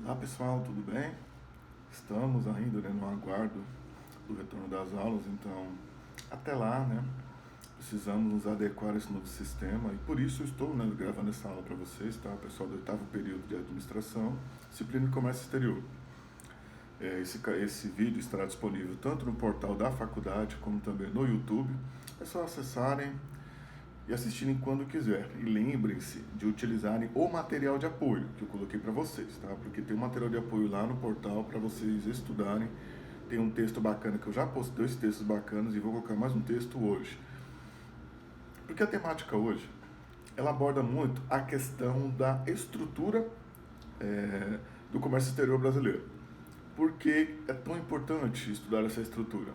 Olá pessoal, tudo bem? Estamos ainda, no aguardo do retorno das aulas, então até lá, precisamos nos adequar a esse novo sistema e por isso eu estou, gravando essa aula para vocês, tá? Pessoal do oitavo período de administração, disciplina de comércio exterior. Esse vídeo estará disponível tanto no portal da faculdade como também no YouTube. É só acessarem e assistirem quando quiser. E lembrem-se de utilizarem o material de apoio que eu coloquei para vocês, tá? Porque tem um material de apoio lá no portal para vocês estudarem. Tem um texto bacana que eu já postei, dois textos bacanas e vou colocar mais um texto hoje. Porque a temática hoje, ela aborda muito a questão da estrutura do comércio exterior brasileiro. Por que é tão importante estudar essa estrutura?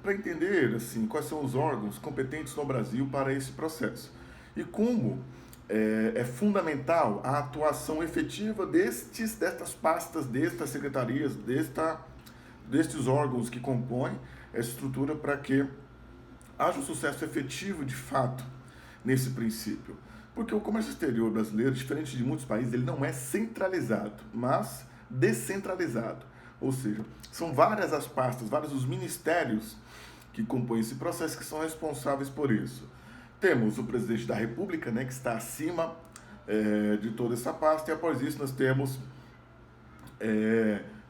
Para entender assim, quais são os órgãos competentes no Brasil para esse processo e como é fundamental a atuação efetiva destas pastas, destas secretarias, destes órgãos que compõem essa estrutura para que haja um sucesso efetivo de fato nesse princípio. Porque o comércio exterior brasileiro, diferente de muitos países, ele não é centralizado, mas descentralizado. Ou seja, são várias as pastas, vários os ministérios que compõem esse processo que são responsáveis por isso. Temos o presidente da República, que está acima de toda essa pasta, e após isso nós temos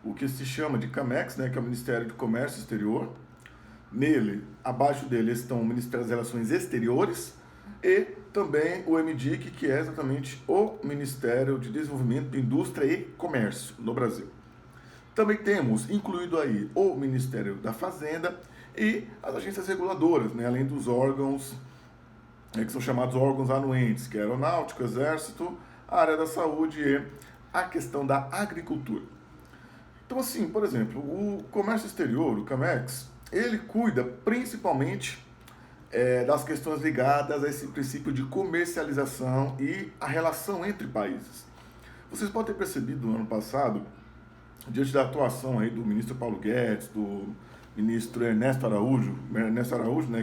o que se chama de CAMEX, que é o Ministério do Comércio Exterior. Nele, abaixo dele estão o Ministério das Relações Exteriores e também o MDIC, que é exatamente o Ministério de Desenvolvimento de Indústria e Comércio no Brasil. Também temos incluído aí o Ministério da Fazenda e as agências reguladoras, além dos órgãos que são chamados órgãos anuentes, que é Aeronáutica, Exército, a área da saúde e a questão da agricultura. Então, assim, por exemplo, o comércio exterior, o CAMEX, ele cuida principalmente das questões ligadas a esse princípio de comercialização e a relação entre países. Vocês podem ter percebido no ano passado, diante da atuação aí do ministro Paulo Guedes, do ministro Ernesto Araújo,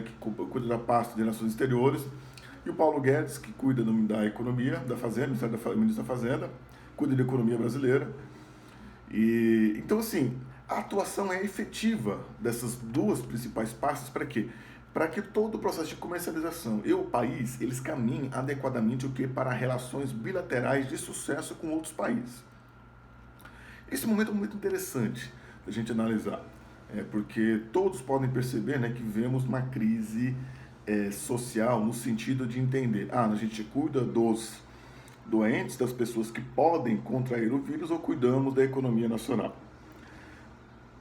que cuida da pasta de relações exteriores, e o Paulo Guedes, que cuida da economia, da fazenda, ministro da Fazenda, cuida da economia brasileira. E então, assim, a atuação é efetiva dessas duas principais pastas para quê? Para que todo o processo de comercialização e o país, eles caminhem adequadamente para relações bilaterais de sucesso com outros países. Esse momento é muito interessante da gente analisar, porque todos podem perceber que vivemos uma crise social no sentido de entender, a gente cuida dos doentes, das pessoas que podem contrair o vírus ou cuidamos da economia nacional.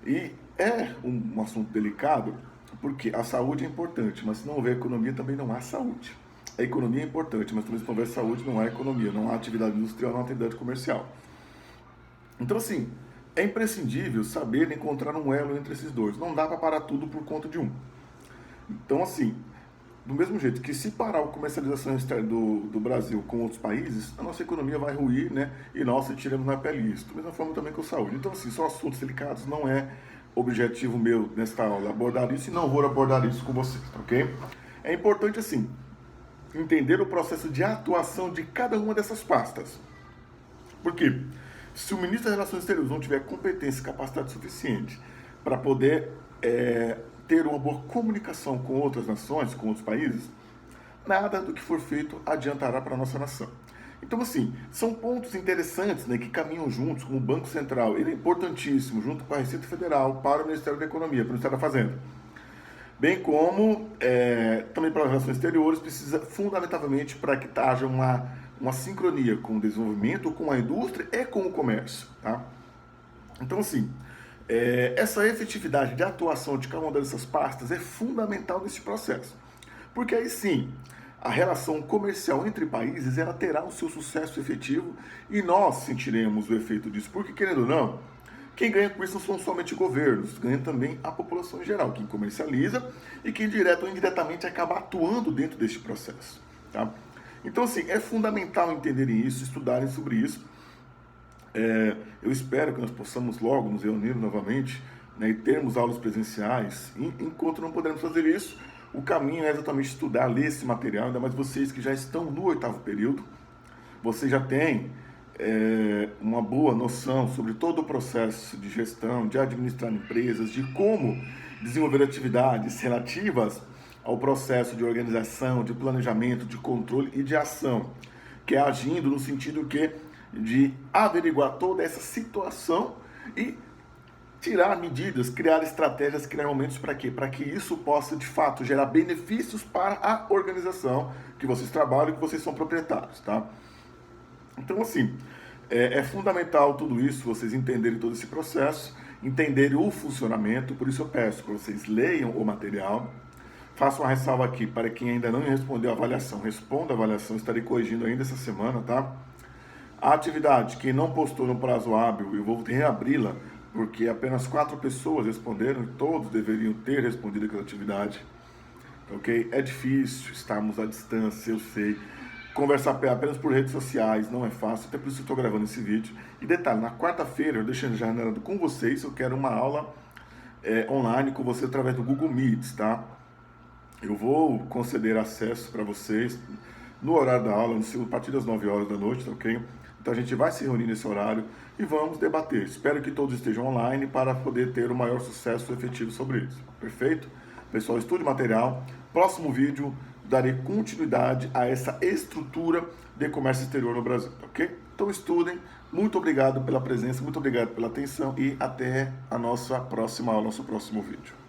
E é um assunto delicado porque a saúde é importante, mas se não houver economia também não há saúde. A economia é importante, mas também se não houver saúde não há economia, não há atividade industrial, não há atividade comercial. Então, assim, é imprescindível saber encontrar um elo entre esses dois. Não dá para parar tudo por conta de um. Então, assim, do mesmo jeito que se parar a comercialização do Brasil com outros países, a nossa economia vai ruir, e nós sentiremos na pele isso. Da mesma forma também com a saúde. Então, assim, são assuntos delicados, não é objetivo meu nesta aula abordar isso e não vou abordar isso com vocês, ok? É importante, assim, entender o processo de atuação de cada uma dessas pastas. Por quê? Se o ministro das Relações Exteriores não tiver competência e capacidade suficiente para poder ter uma boa comunicação com outras nações, com outros países, nada do que for feito adiantará para a nossa nação. Então, assim, são pontos interessantes que caminham juntos, como o Banco Central, ele é importantíssimo, junto com a Receita Federal, para o Ministério da Economia, para o Ministério da Fazenda. Bem como, também para as relações exteriores, precisa fundamentalmente para que haja uma sincronia com o desenvolvimento, com a indústria e com o comércio. Tá? Então, assim, essa efetividade de atuação de cada uma dessas pastas é fundamental nesse processo. Porque aí sim, a relação comercial entre países ela terá o seu sucesso efetivo e nós sentiremos o efeito disso. Porque, querendo ou não, quem ganha com isso não são somente governos, ganha também a população em geral, quem comercializa e quem direto ou indiretamente acaba atuando dentro deste processo. Tá? Então, assim, é fundamental entenderem isso, estudarem sobre isso. Eu espero que nós possamos logo nos reunir novamente e termos aulas presenciais. Enquanto não pudermos fazer isso, o caminho é exatamente estudar, ler esse material, ainda mais vocês que já estão no oitavo período, vocês já têm uma boa noção sobre todo o processo de gestão, de administrar empresas, de como desenvolver atividades relativas ao processo de organização, de planejamento, de controle e de ação, que é agindo no sentido de averiguar toda essa situação e tirar medidas, criar estratégias, criar momentos para quê? Para que isso possa, de fato, gerar benefícios para a organização que vocês trabalham e que vocês são proprietários, tá? Então, assim, é fundamental tudo isso, vocês entenderem todo esse processo, entenderem o funcionamento, por isso eu peço que vocês leiam o material. Faço uma ressalva aqui, para quem ainda não respondeu a avaliação, responda a avaliação, estarei corrigindo ainda essa semana, tá? A atividade, quem não postou no prazo hábil, eu vou reabri-la, porque apenas 4 pessoas responderam e todos deveriam ter respondido aquela atividade, ok? É difícil estarmos à distância, eu sei. Conversar apenas por redes sociais não é fácil, até por isso eu estou gravando esse vídeo. E detalhe, na quarta-feira, eu deixando já agendado com vocês, eu quero uma aula online com você através do Google Meets, tá? Eu vou conceder acesso para vocês no horário da aula, a partir das 9 horas da noite, tá ok? Então a gente vai se reunir nesse horário e vamos debater. Espero que todos estejam online para poder ter o maior sucesso efetivo sobre isso. Perfeito? Pessoal, estude material. Próximo vídeo, darei continuidade a essa estrutura de comércio exterior no Brasil, tá ok? Então estudem. Muito obrigado pela presença, muito obrigado pela atenção e até a nossa próxima aula, nosso próximo vídeo.